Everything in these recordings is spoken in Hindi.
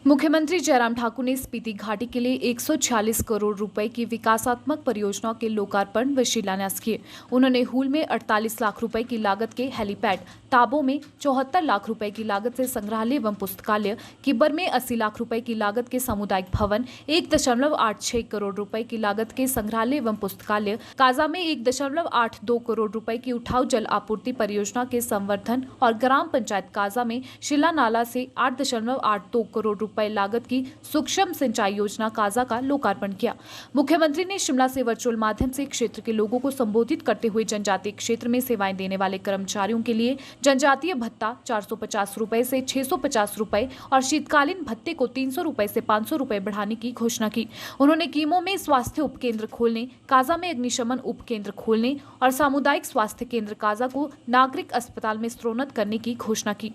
मुख्यमंत्री जयराम ठाकुर ने स्पीति घाटी के लिए 146 करोड़ रुपए की विकासात्मक परियोजनाओं के लोकार्पण व शिलान्यास किए। उन्होंने हूल में 48 लाख रुपए की लागत के हेलीपैड, ताबो में 74 लाख रुपए की लागत से संग्रहालय एवं पुस्तकालय, किब्बर में 80 लाख रुपए की लागत के सामुदायिक भवन, 1.86 करोड़ रुपए की लागत के संग्रहालय एवं पुस्तकालय, काजा में 1.82 करोड़ रुपए की उठाऊ जल आपूर्ति परियोजना के संवर्धन और ग्राम पंचायत काजा में शिला नाला से 8.82 करोड़ रुपए लागत की सूक्ष्म सिंचाई योजना काजा का लोकार्पण किया। मुख्यमंत्री ने शिमला से वर्चुअल माध्यम से क्षेत्र के लोगों को संबोधित करते हुए जनजातीय क्षेत्र में सेवाएं देने वाले कर्मचारियों के लिए जनजातीय भत्ता 450 रुपए से 650 रुपए और शीतकालीन भत्ते को 300 रुपए से 500 रुपए बढ़ाने की घोषणा की। उन्होंने कीमो में स्वास्थ्य उपकेंद्र खोलने, काजा में अग्निशमन उपकेंद्र खोलने और सामुदायिक स्वास्थ्य केंद्र काजा को नागरिक अस्पताल में स्तरोन्नत करने की घोषणा की।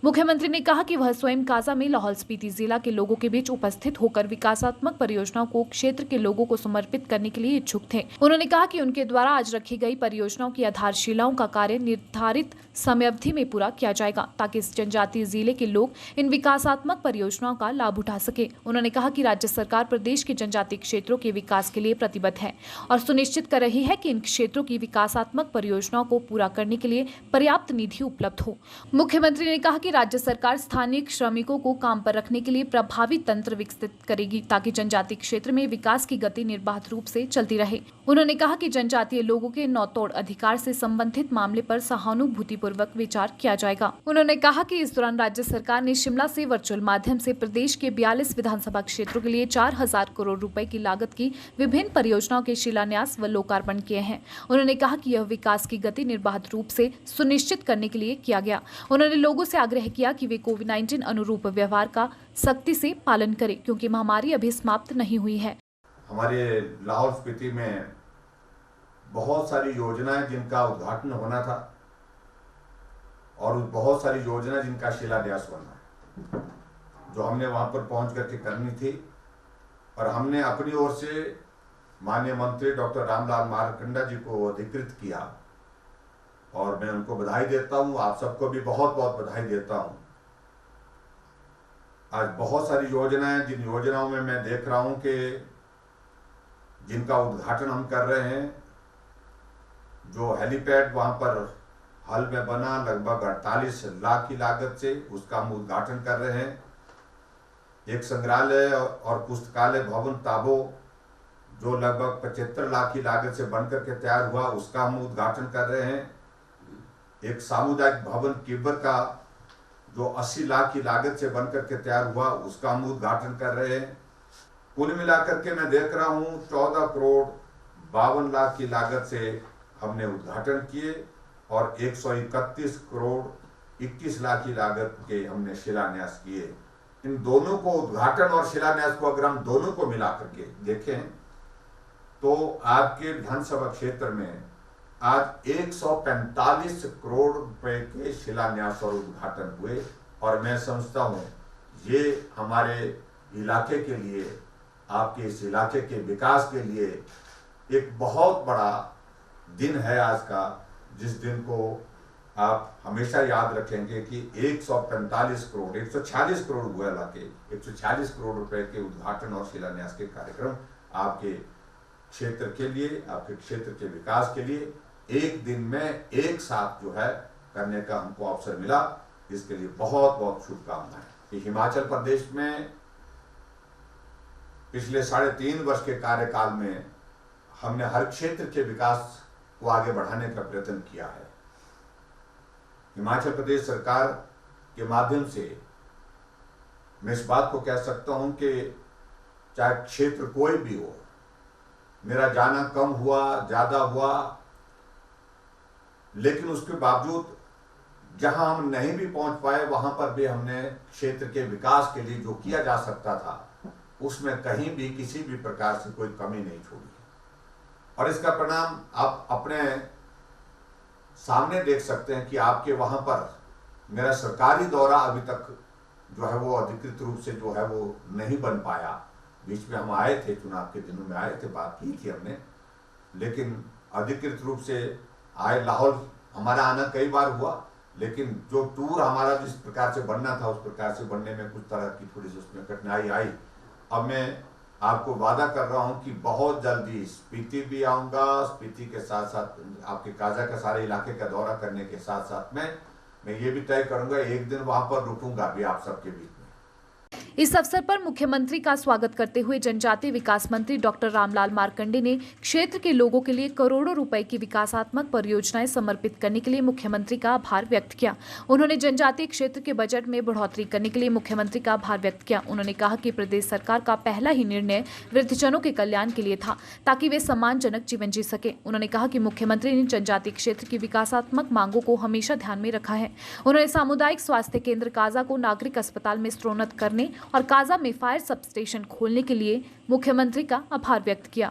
मुख्यमंत्री ने कहा कि वह स्वयं काजा में लाहौल स्पीति जिला के लोगों के बीच उपस्थित होकर विकासात्मक परियोजनाओं को क्षेत्र के लोगों को समर्पित करने के लिए इच्छुक थे। उन्होंने कहा कि उनके द्वारा आज रखी गई परियोजनाओं की आधारशिलाओं का कार्य निर्धारित समयावधि में पूरा किया जाएगा ताकि इस जनजातीय जिले के लोग इन विकासात्मक परियोजनाओं का लाभ उठा सके। उन्होंने कहा कि राज्य सरकार प्रदेश के जनजातीय क्षेत्रों के विकास के लिए प्रतिबद्ध है और सुनिश्चित कर रही है कि इन क्षेत्रों की विकासात्मक परियोजनाओं को पूरा करने के लिए पर्याप्त निधि उपलब्ध हो। मुख्यमंत्री ने कहा कि राज्य सरकार स्थानीय श्रमिकों को काम पर रखने के लिए प्रभावी तंत्र विकसित करेगी ताकि जनजातीय क्षेत्र में विकास की गति निर्बाध रूप से चलती रहे। उन्होंने कहा कि जनजातीय लोगों के नौतोड़ अधिकार से संबंधित मामले पर सहानुभूतिपूर्वक विचार किया जाएगा। उन्होंने कहा कि इस दौरान राज्य सरकार ने शिमला से वर्चुअल माध्यम से प्रदेश के 42 विधानसभा क्षेत्रों के लिए 4000 करोड़ रुपए की लागत की विभिन्न परियोजनाओं के शिलान्यास व लोकार्पण किए हैं। उन्होंने कहा कि यह विकास की गति निर्बाध रूप से सुनिश्चित करने के लिए किया गया। उन्होंने लोगों से आग्रह किया कि वे कोविड-19 अनुरूप व्यवहार का सख्ती से पालन करें क्योंकि महामारी अभी समाप्त नहीं हुई है। हमारे लाहौल स्पीति में बहुत सारी योजनाएं जिनका उद्घाटन होना था और बहुत सारी योजना जिनका शिलान्यास होना है, जो हमने वहां पर पहुंच करके करनी थी और हमने अपनी ओर से माननीय मंत्री डॉक्टर रामलाल मारकंडा जी को अधिकृत किया और मैं उनको बधाई देता हूं। आप सबको भी बहुत बहुत बधाई देता हूं। आज बहुत सारी योजनाएं, जिन योजनाओं में मैं देख रहा हूं कि जिनका उद्घाटन हम कर रहे हैं, जो हेलीपैड वहां पर हाल में बना लगभग 48 लाख की लागत से, उसका हम उद्घाटन कर रहे हैं। एक संग्रहालय और पुस्तकालय भवन ताबो जो लगभग 75 लाख की लागत से बनकर के तैयार हुआ, उसका हम उद्घाटन कर रहे हैं। एक सामुदायिक भवन किब्बर का जो 80 लाख की लागत से बनकर के तैयार हुआ, उसका हम उद्घाटन कर रहे हैं। कुल मिलाकर के मैं देख रहा हूं 14 करोड़ 52 लाख की लागत से हमने उद्घाटन किए और 131 करोड़ 21 लाख की लागत के हमने शिलान्यास किए। इन दोनों को, उद्घाटन और शिलान्यास को, अगर हम दोनों को मिला करके देखें तो आपके विधानसभा क्षेत्र में आज 145 करोड़ रुपए के शिलान्यास और उद्घाटन हुए और मैं समझता हूं ये हमारे इलाके के लिए, आपके इस इलाके के विकास के लिए एक बहुत बड़ा दिन है आज का, जिस दिन को आप हमेशा याद रखेंगे कि 145 करोड़ 146 करोड़ हुआ लाके 146 करोड़ रुपए के उद्घाटन और शिलान्यास के कार्यक्रम आपके क्षेत्र के लिए, आपके क्षेत्र के विकास के लिए एक दिन में एक साथ जो है करने का हमको अवसर मिला। इसके लिए बहुत बहुत शुभकामनाएं। हिमाचल प्रदेश में पिछले 3.5 वर्ष के कार्यकाल में हमने हर क्षेत्र के विकास को आगे बढ़ाने का प्रयत्न किया है। हिमाचल प्रदेश सरकार के माध्यम से मैं इस बात को कह सकता हूं कि चाहे क्षेत्र कोई भी हो, मेरा जाना कम हुआ ज्यादा हुआ, लेकिन उसके बावजूद जहां हम नहीं भी पहुंच पाए वहां पर भी हमने क्षेत्र के विकास के लिए जो किया जा सकता था उसमें कहीं भी किसी भी प्रकार से कोई कमी नहीं छोड़ी और इसका परिणाम आप अपने सामने देख सकते हैं कि आपके वहां पर मेरा सरकारी दौरा अभी तक जो है वो अधिकृत रूप से जो है वो नहीं बन पाया। बीच में हम आए थे, चुनाव के दिनों में आए थे, बात की थी हमने, लेकिन अधिकृत रूप से आए लाहौल हमारा आना कई बार हुआ, लेकिन जो टूर हमारा जिस प्रकार से बनना था उस प्रकार से बनने में कुछ तरह की थोड़ी सी उसमें कठिनाई आई। अब मैं आपको वादा कर रहा हूं कि बहुत जल्दी स्पीति भी आऊंगा। स्पीति के साथ साथ आपके काजा का सारे इलाके का दौरा करने के साथ साथ मैं ये भी तय करूंगा एक दिन वहां पर रुकूंगा भी आप सबके बीच में। इस अवसर पर मुख्यमंत्री का स्वागत करते हुए जनजातीय विकास मंत्री डॉक्टर रामलाल मार्कंडे ने क्षेत्र के लोगों के लिए करोड़ों रुपए की विकासात्मक परियोजनाएं समर्पित करने के लिए मुख्यमंत्री का आभार व्यक्त किया। उन्होंने जनजातीय क्षेत्र के बजट में बढ़ोतरी करने के लिए मुख्यमंत्री का आभार व्यक्त किया। उन्होंने कहा कि प्रदेश सरकार का पहला ही निर्णय वृद्धजनों के कल्याण के लिए था ताकि वे सम्मानजनक जीवन जी सके। उन्होंने कहा कि मुख्यमंत्री ने जनजातीय क्षेत्र की विकासात्मक मांगों को हमेशा ध्यान में रखा है। उन्होंने सामुदायिक स्वास्थ्य केंद्र काजा को नागरिक अस्पताल में स्तरोन्नत करने और काजा में फायर सब स्टेशन खोलने के लिए मुख्यमंत्री का आभार व्यक्त किया।